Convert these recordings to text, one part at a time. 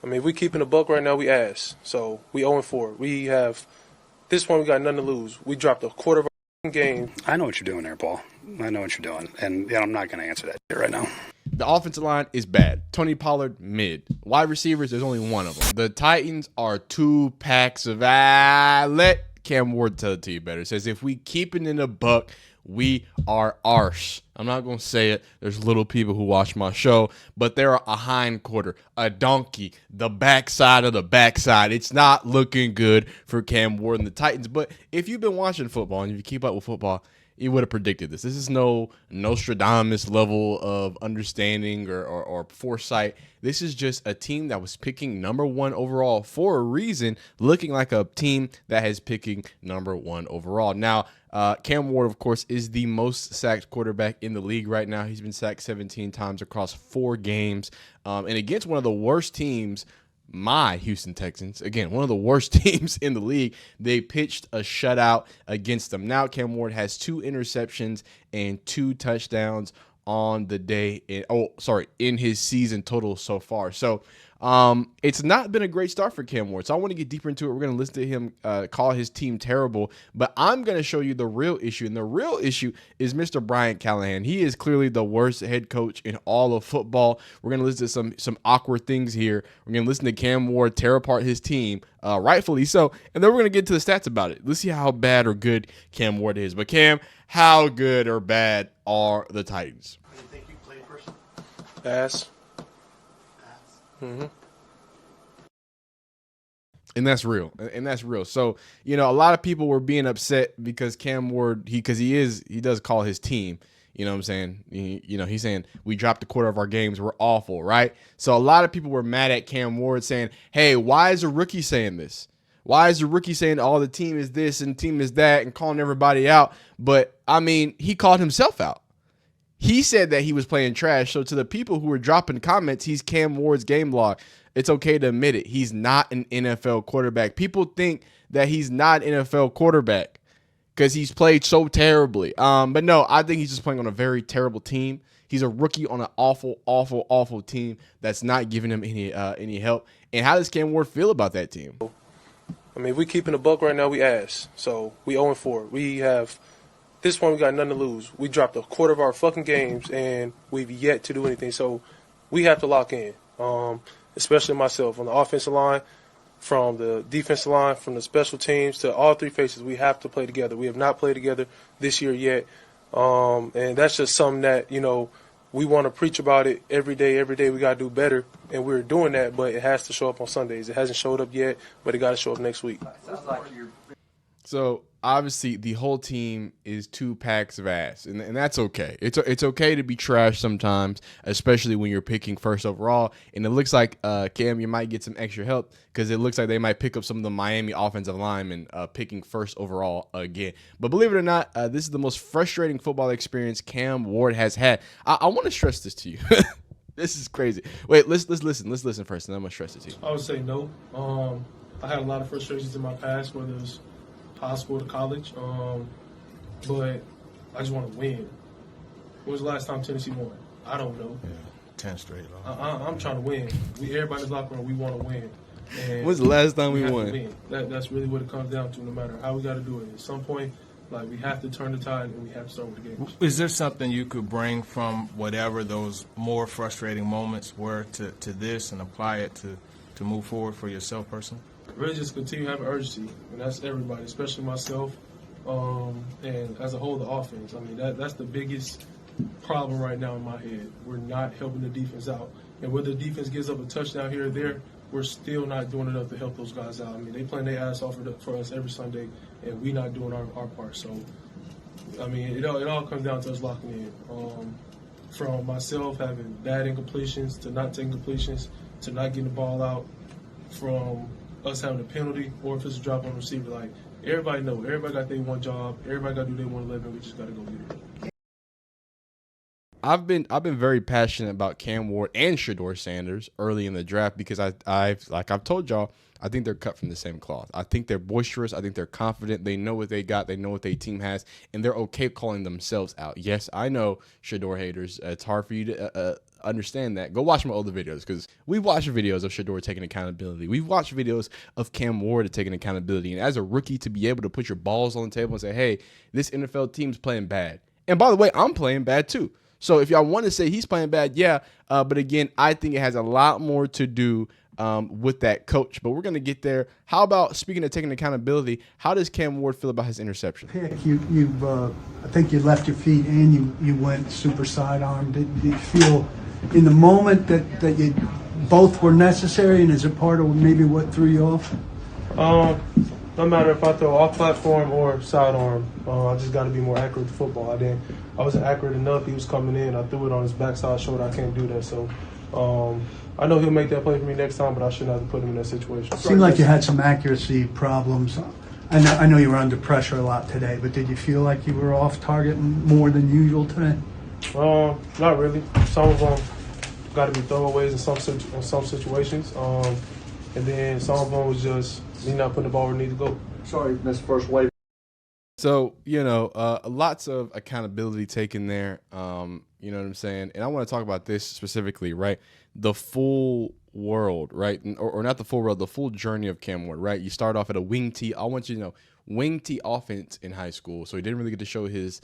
I mean, if we keeping the buck right now, we ass. So we 0-4. We have this point. We got nothing to lose. We dropped a quarter of our game. I know what you're doing there, Paul. I know what you're doing, and I'm not going to answer that shit right now. The offensive line is bad. Tony Pollard, mid. Wide receivers, there's only one of them. The Titans are 2 packs of let Cam Ward tell it to you better. It says, if we keep it in the buck, we are arse. I'm not going to say it. There's little people who watch my show, but they're a hind quarter, a donkey, the backside of the backside. It's not looking good for Cam Ward and the Titans. But if you've been watching football and if you keep up with football, you would have predicted this. This is no Nostradamus level of understanding or foresight. This is just a team that was picking number 1 overall for a reason, looking like a team that has picking number 1 overall. Now, Cam Ward, of course, is the most sacked quarterback in the league right now. He's been sacked 17 times across 4 games. And against one of the worst teams, my Houston Texans, again, one of the worst teams in the league, they pitched a shutout against them. Now Cam Ward has 2 interceptions and 2 touchdowns on the day in his season total so far. So it's not been a great start for Cam Ward. So I want to get deeper into it. We're going to listen to him call his team terrible, but I'm going to show you the real issue. And the real issue is Mr. Brian Callahan. He is clearly the worst head coach in all of football. We're going to listen to some awkward things here. We're going to listen to Cam Ward tear apart his team, rightfully so. And then we're going to get to the stats about it. Let's see how bad or good Cam Ward is. But Cam, how good or bad are the Titans? You think you play person? Ass. Mm-hmm. And that's real. And that's real. So, a lot of people were being upset because Cam Ward, he does call his team, you know what I'm saying? He's saying we dropped a quarter of our games. We're awful, right? So a lot of people were mad at Cam Ward saying, hey, why is a rookie saying this? Why is the rookie saying, the team is this and team is that and calling everybody out? But, he called himself out. He said that he was playing trash. So to the people who were dropping comments, he's Cam Ward's game log. It's okay to admit it. He's not an NFL quarterback. People think that he's not an NFL quarterback because he's played so terribly. But no, I think he's just playing on a very terrible team. He's a rookie on an awful, awful, awful team that's not giving him any help. And how does Cam Ward feel about that team? I mean, if we keeping the buck right now, we ass. So we 0-4. We have this point. We got nothing to lose. We dropped a quarter of our fucking games, and we've yet to do anything. So we have to lock in. Especially myself on the offensive line, from the defensive line, from the special teams to all 3 faces. We have to play together. We have not played together this year yet, and that's just something that we want to preach about it every day. Every day we got to do better, and we're doing that. But it has to show up on Sundays. It hasn't showed up yet, but it got to show up next week. So obviously the whole team is 2 packs of ass, and that's okay. It's okay to be trash sometimes, especially when you're picking first overall. And it looks like Cam, you might get some extra help because it looks like they might pick up some of the Miami offensive linemen picking first overall again. But believe it or not, this is the most frustrating football experience Cam Ward has had. I want to stress this to you. This is crazy. Wait, let's listen. Let's listen first, and then I'm gonna stress it to you. I would say no. I had a lot of frustrations in my past, whether it's high school to college, but I just want to win. When was the last time Tennessee won? I don't know. Yeah, 10 straight. I'm trying to win. Everybody's locker room, we want to win. And When's the last time we have to won? win. That's really what it comes down to, no matter how we got to do it. At some point, we have to turn the tide and we have to start with the games. Is there something you could bring from whatever those more frustrating moments were to this and apply it to move forward for yourself personally? Really just continue having urgency, and that's everybody, especially myself, and as a whole, the offense. I mean, that's the biggest problem right now in my head. We're not helping the defense out. And whether the defense gives up a touchdown here or there, we're still not doing enough to help those guys out. I mean, they playing their ass off for us every Sunday, and we not doing our part. So, I mean, it all comes down to us locking in. From myself having bad incompletions to not taking completions to not getting the ball out, from us having a penalty or if it's a drop on the receiver, everybody know. Everybody got their one job. Everybody got to do their 111. We just got to go get it. I've been very passionate about Cam Ward and Shedeur Sanders early in the draft because I've told y'all, I think they're cut from the same cloth. I think they're boisterous. I think they're confident. They know what they got. They know what their team has, and they're okay calling themselves out. Yes, I know Shedeur haters. It's hard for you to understand that, go watch my older videos, because we watched videos of Shador taking accountability. We've watched videos of Cam Ward taking accountability. And as a rookie, to be able to put your balls on the table and say, hey, this NFL team's playing bad. And by the way, I'm playing bad too. So if y'all want to say he's playing bad, yeah. But again, I think it has a lot more to do with that coach. But we're going to get there. How about, speaking of taking accountability, how does Cam Ward feel about his interception? Pick, I think you left your feet and you went super sidearm. Did you feel in the moment that you both were necessary, and is it part of maybe what threw you off? No matter if I throw off platform or sidearm, I just got to be more accurate with football. I wasn't accurate enough. He was coming in. I threw it on his backside shoulder. I can't do that. So I know he'll make that play for me next time, but I shouldn't have to put him in that situation. Seemed like you had some accuracy problems. I know you were under pressure a lot today, but did you feel like you were off target more than usual today? Not really. Some of them got to be throwaways in some situations, and then some of them was just me not putting the ball where it needed to go. Sorry, missed first wave. So, lots of accountability taken there. You know what I'm saying? And I want to talk about this specifically, right? The full world, right? Or not the full world, the full journey of Cam Ward, right? You start off at a wing tee. I want you to know, wing tee offense in high school. So he didn't really get to show his,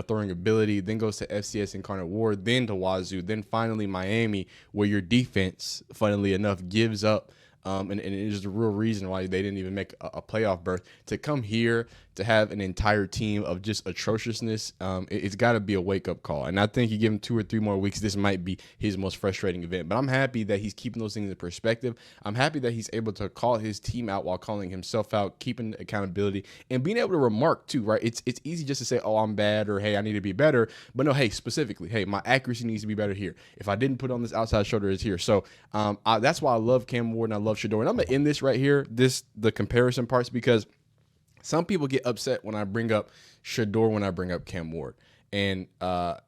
throwing ability, then goes to FCS Incarnate Ward, then to Wazoo, then finally Miami, where your defense, funnily enough, gives up. And it is the real reason why they didn't even make a playoff berth. To come here to have an entire team of just atrociousness, it's got to be a wake-up call. And I think you give him 2 or 3 more weeks, this might be his most frustrating event. But I'm happy that he's keeping those things in perspective. I'm happy that he's able to call his team out while calling himself out, keeping accountability, and being able to remark too, right? It's easy just to say, oh, I'm bad, or hey, I need to be better. But no, hey, specifically, hey, my accuracy needs to be better here. If I didn't put on this outside shoulder, it's here. So that's why I love Cam Ward and I love Shador. And I'm going to end this right here, the comparison parts, because some people get upset when I bring up Shador, when I bring up Cam Ward. And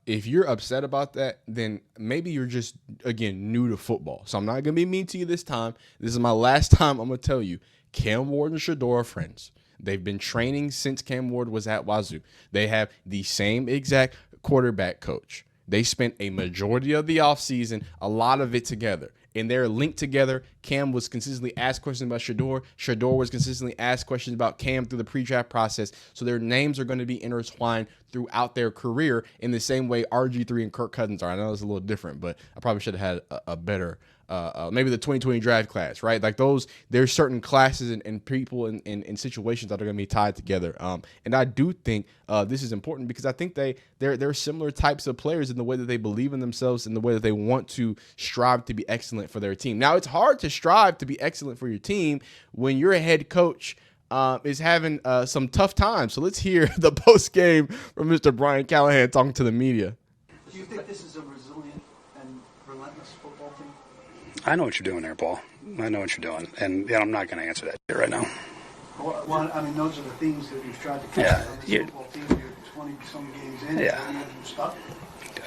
if you're upset about that, then maybe you're just, again, new to football. So I'm not going to be mean to you this time. This is my last time I'm going to tell you, Cam Ward and Shador are friends. They've been training since Cam Ward was at Wazoo. They have the same exact quarterback coach. They spent a majority of the offseason, a lot of it together. And they're linked together. Cam was consistently asked questions about Shador. Shador was consistently asked questions about Cam through the pre-draft process. So their names are going to be intertwined throughout their career in the same way RG3 and Kirk Cousins are. I know it's a little different, but I probably should have had a better maybe the 2020 draft class, right? Like there's certain classes and people and situations that are going to be tied together. And I do think this is important because I think they're similar types of players in the way that they believe in themselves and the way that they want to strive to be excellent for their team. Now, it's hard to strive to be excellent for your team when your head coach is having some tough times. So let's hear the post game from Mr. Brian Callahan talking to the media. Do you think this is a resilient and relentless football team? I know what you're doing there, Paul. I know what you're doing. And I'm not going to answer that right now. Well, I mean, those are the themes that you've tried to catch. Yeah, This football team, you're 20-some games in. Yeah. And you're stuck.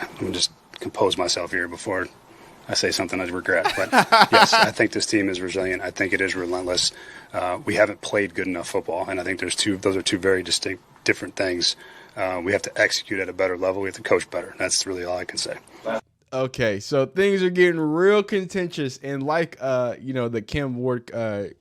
Let me just compose myself here before I say something I regret. But yes, I think this team is resilient. I think it is relentless. We haven't played good enough football, and I think those are two very distinct, different things. We have to execute at a better level. We have to coach better. That's really all I can say. Okay, so things are getting real contentious, and like the Cam Ward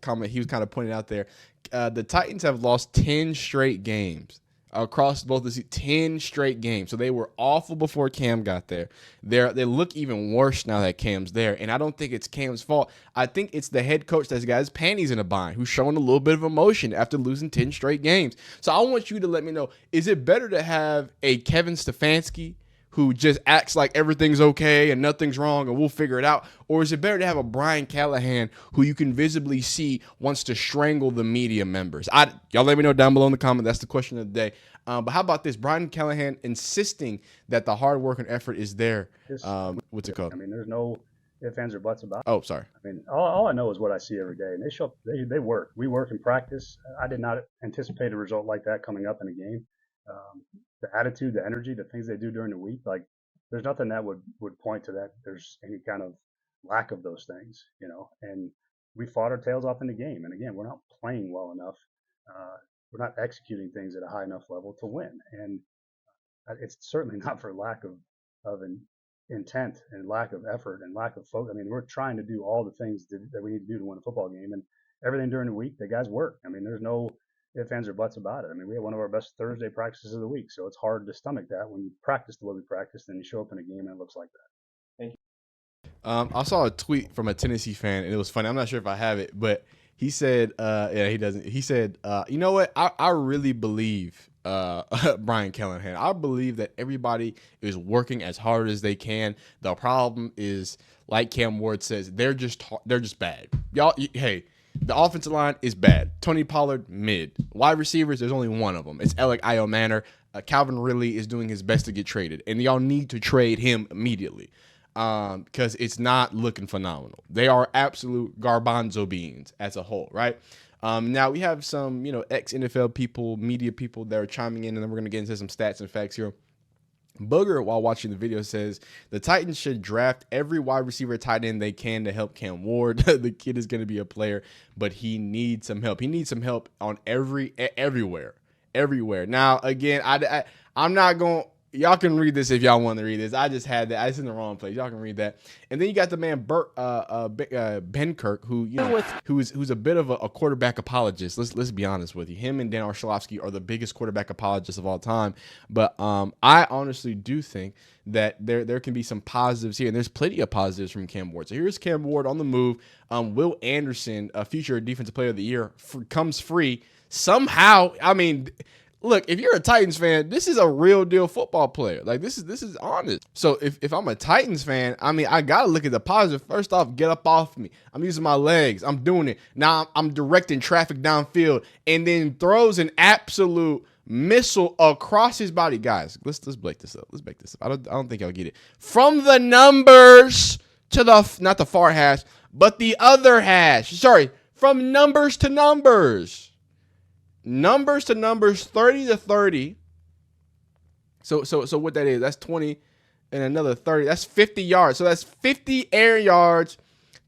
comment he was kind of pointing out there, the Titans have lost 10 straight games across both the 10 straight games. So they were awful before Cam got there. They look even worse now that Cam's there, and I don't think it's Cam's fault. I think it's the head coach that's got his panties in a bind, who's showing a little bit of emotion after losing 10 straight games. So I want you to let me know, is it better to have a Kevin Stefanski who just acts like everything's okay and nothing's wrong and we'll figure it out? Or is it better to have a Brian Callahan who you can visibly see wants to strangle the media members? Y'all let me know down below in the comment. That's the question of the day. But how about this? Brian Callahan insisting that the hard work and effort is there. What's it called? I mean, there's no ifs, ands, or buts about it. Oh, sorry. I mean, all I know is what I see every day. And they show up, they work. We work in practice. I did not anticipate a result like that coming up in a game. The attitude, the energy, the things they do during the week, like there's nothing that would point to that there's any kind of lack of those things, and we fought our tails off in the game. And again, we're not playing well enough. We're not executing things at a high enough level to win. And it's certainly not for lack of intent and lack of effort and lack of focus. I mean, we're trying to do all the things that we need to do to win a football game, and everything during the week, the guys work. I mean, there's no ifs, ands, or buts about it. I mean, we had one of our best Thursday practices of the week, so it's hard to stomach that when you practice the way we practice, and you show up in a game and it looks like that. I saw a tweet from a Tennessee fan, and it was funny. I'm not sure if I have it, but he said, yeah, he doesn't. He said, you know what? I really believe Brian Callahan. I believe that everybody is working as hard as they can. The problem is, like Cam Ward says, they're just bad. Y'all, hey, the offensive line is bad. Tony Pollard, mid. Wide receivers, there's only one of them. It's Alec Manor. Calvin Ridley is doing his best to get traded, and y'all need to trade him immediately. Because it's not looking phenomenal. They are absolute garbanzo beans as a whole, right? Now we have some, ex-NFL people, media people that are chiming in, and then we're going to get into some stats and facts here. Booger, while watching the video, says the Titans should draft every wide receiver tight end they can to help Cam Ward. The kid is going to be a player, but he needs some help. He needs some help on everywhere. Now, again, I'm not going to. Y'all can read this if y'all want to read this. I just had that. I was in the wrong place. Y'all can read that. And then you got the man Ben Kirk, who's a bit of a quarterback apologist. Let's be honest with you. Him and Dan Orlovsky are the biggest quarterback apologists of all time. But I honestly do think that there can be some positives here, and there's plenty of positives from Cam Ward. So here's Cam Ward on the move. Will Anderson, a future defensive player of the year, comes free somehow. I mean, look, if you're a Titans fan, this is a real deal football player. Like, this is honest. So if I'm a Titans fan, I mean, I got to look at the positive. First off, get up off me. I'm using my legs. I'm doing it. Now I'm directing traffic downfield, and then throws an absolute missile across his body. Guys, let's break this up. Let's break this up. I don't think y'all get it. From the numbers to not the far hash, but the other hash. Sorry, from numbers to numbers. Numbers to numbers, 30 to 30. So what that is, that's 20 and another 30. That's 50 yards. So that's 50 air yards,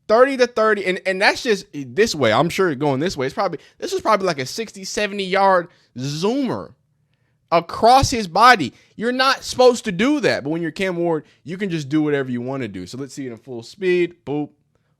30 to 30. And that's just this way. I'm sure going this way. This was probably like a 60, 70 yard zoomer across his body. You're not supposed to do that. But when you're Cam Ward, you can just do whatever you want to do. So let's see it in full speed. Boop.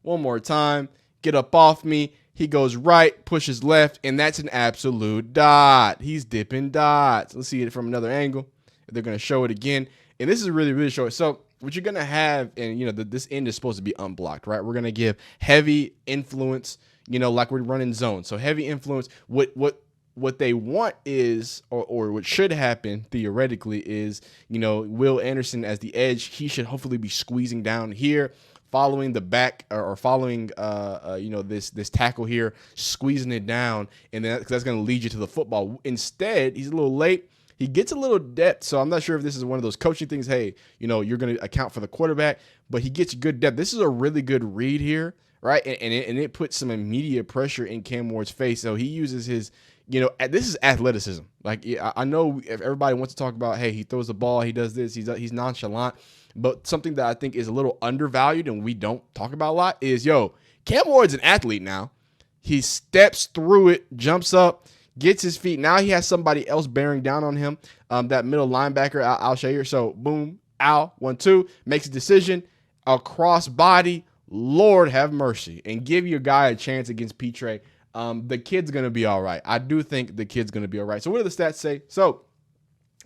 One more time. Get up off me. He goes right, pushes left, and that's an absolute dot. He's dipping dots. Let's see it from another angle. They're going to show it again. And this is really, really short. So what you're going to have, and, this end is supposed to be unblocked, right? We're going to give heavy influence, like we're running zone. So heavy influence. What they want is, or what should happen theoretically is, Will Anderson as the edge. He should hopefully be squeezing down here, following the back or following, this tackle here, squeezing it down, and then that's going to lead you to the football. Instead, he's a little late. He gets a little depth, so I'm not sure if this is one of those coaching things. Hey, you're going to account for the quarterback, but he gets good depth. This is a really good read here, right? And it puts some immediate pressure in Cam Ward's face. So he uses his, this is athleticism. Like, I know if everybody wants to talk about, hey, he throws the ball, he does this, he's nonchalant. But something that I think is a little undervalued and we don't talk about a lot is, Cam Ward's an athlete now. He steps through it, jumps up, gets his feet. Now he has somebody else bearing down on him, that middle linebacker, Al Shayer. So, boom, Al, 1-2, makes a decision, across body, Lord have mercy, and give your guy a chance against Petre. The kid's going to be all right. I do think the kid's going to be all right. So what do the stats say? So,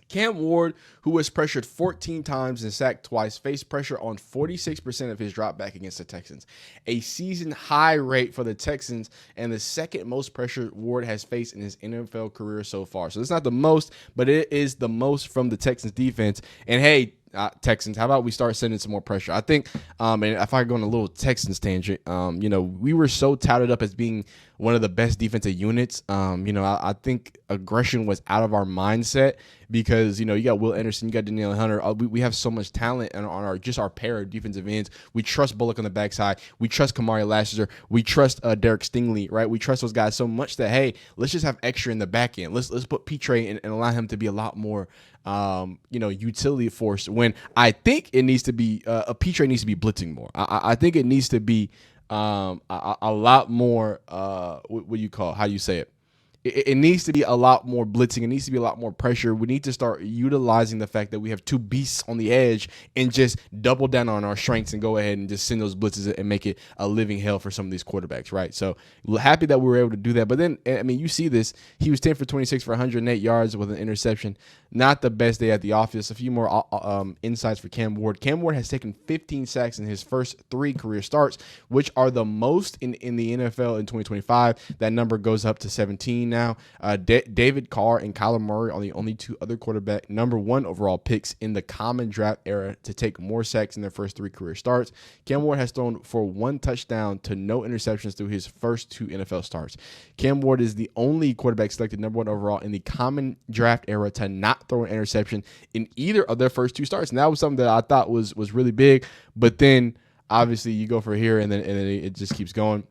Cam Ward, who was pressured 14 times and sacked twice, faced pressure on 46% of his drop back against the Texans, a season high rate for the Texans and the second most pressure Ward has faced in his NFL career so far. So it's not the most, but it is the most from the Texans defense. And hey, Texans, how about we start sending some more pressure? I think, and if I go on a little Texans tangent, we were so touted up as being one of the best defensive units. I think aggression was out of our mindset because, you got Will Anderson, you got Danielle Hunter. We have so much talent on our pair of defensive ends. We trust Bullock on the backside. We trust Kamari Lassiter. We trust Derek Stingley, right? We trust those guys so much that, hey, let's just have extra in the back end. Let's put Petre and allow him to be a lot more, utility force when I think it needs to be, Petre needs to be blitzing more. I think it needs to be a lot more, what do you call, how do you say it? It needs to be a lot more blitzing. It needs to be a lot more pressure. We need to start utilizing the fact that we have two beasts on the edge and just double down on our strengths and go ahead and just send those blitzes and make it a living hell for some of these quarterbacks, right? So happy that we were able to do that. But then, I mean, you see this. He was 10 for 26 for 108 yards with an interception. Not the best day at the office. A few more insights for Cam Ward. Cam Ward has taken 15 sacks in his first 3 career starts, which are the most in the NFL in 2025. That number goes up to 17 now. David Carr and Kyler Murray are the only 2 other quarterback number 1 overall picks in the common draft era to take more sacks in their first 3 career starts. Cam Ward has thrown for 1 touchdown to no interceptions through his first 2 NFL starts. Cam Ward is the only quarterback selected number 1 overall in the common draft era to not throw an interception in either of their first 2 starts. And that was something that I thought was really big. But then obviously you go for here and then it just keeps going.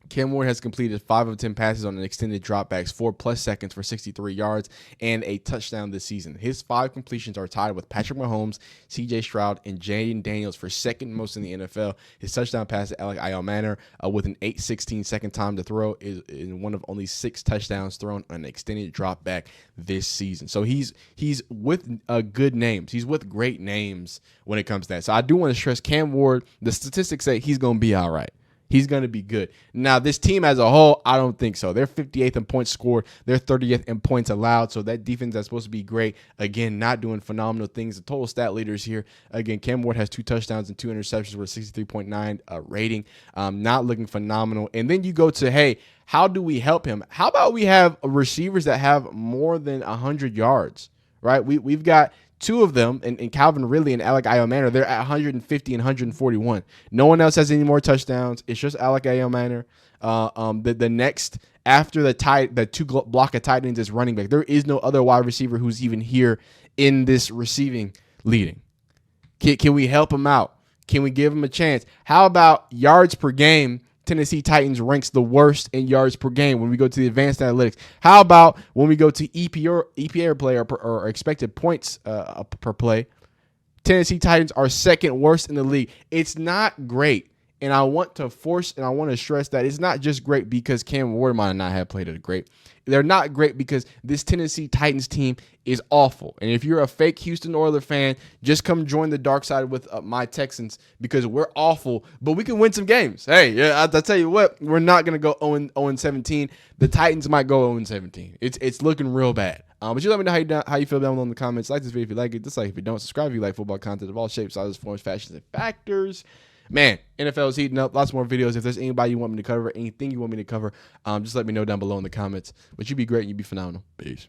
Cam Ward has completed 5 of 10 passes on an extended dropbacks, 4+ seconds for 63 yards and a touchdown this season. His 5 completions are tied with Patrick Mahomes, C.J. Stroud, and Jaden Daniels for second most in the NFL. His touchdown pass to Alec Manor with an 8:16 second time to throw is in one of only 6 touchdowns thrown on an extended dropback this season. So he's with good names. He's with great names when it comes to that. So I do want to stress Cam Ward. The statistics say he's going to be all right. He's going to be good. Now, this team as a whole, I don't think so. They're 58th in points scored. They're 30th in points allowed. So that defense that's supposed to be great, again, not doing phenomenal things. The total stat leaders here, again, Cam Ward has 2 touchdowns and 2 interceptions with a 63.9 rating. Not looking phenomenal. And then you go to, hey, how do we help him? How about we have receivers that have more than 100 yards, right? We've got 2 of them, and Calvin Ridley and Alec Manor, they're at 150 and 141. No one else has any more touchdowns. It's just Alec Manor. The next after the 2 block of tight ends is running back. There is no other wide receiver who's even here in this receiving leading. Can we help him out? Can we give him a chance? How about yards per game? Tennessee Titans ranks the worst in yards per game when we go to the advanced analytics. How about when we go to EPA play or expected points per play? Tennessee Titans are second worst in the league. It's not great. And I want to stress that it's not just great because Cam Ward might not have played it great. They're not great because this Tennessee Titans team is awful. And if you're a fake Houston Oilers fan, just come join the dark side with my Texans because we're awful, but we can win some games. Hey, yeah, I'll tell you what, we're not going to go 0-17. The Titans might go 0-17. It's looking real bad. But you let me know how you feel down below in the comments. Like this video if you like it. Dislike if you don't. Subscribe if you like football content of all shapes, sizes, forms, fashions, and factors. Man, NFL is heating up. Lots more videos. If there's anybody you want me to cover, anything you want me to cover, just let me know down below in the comments. But you'd be great and you'd be phenomenal. Peace.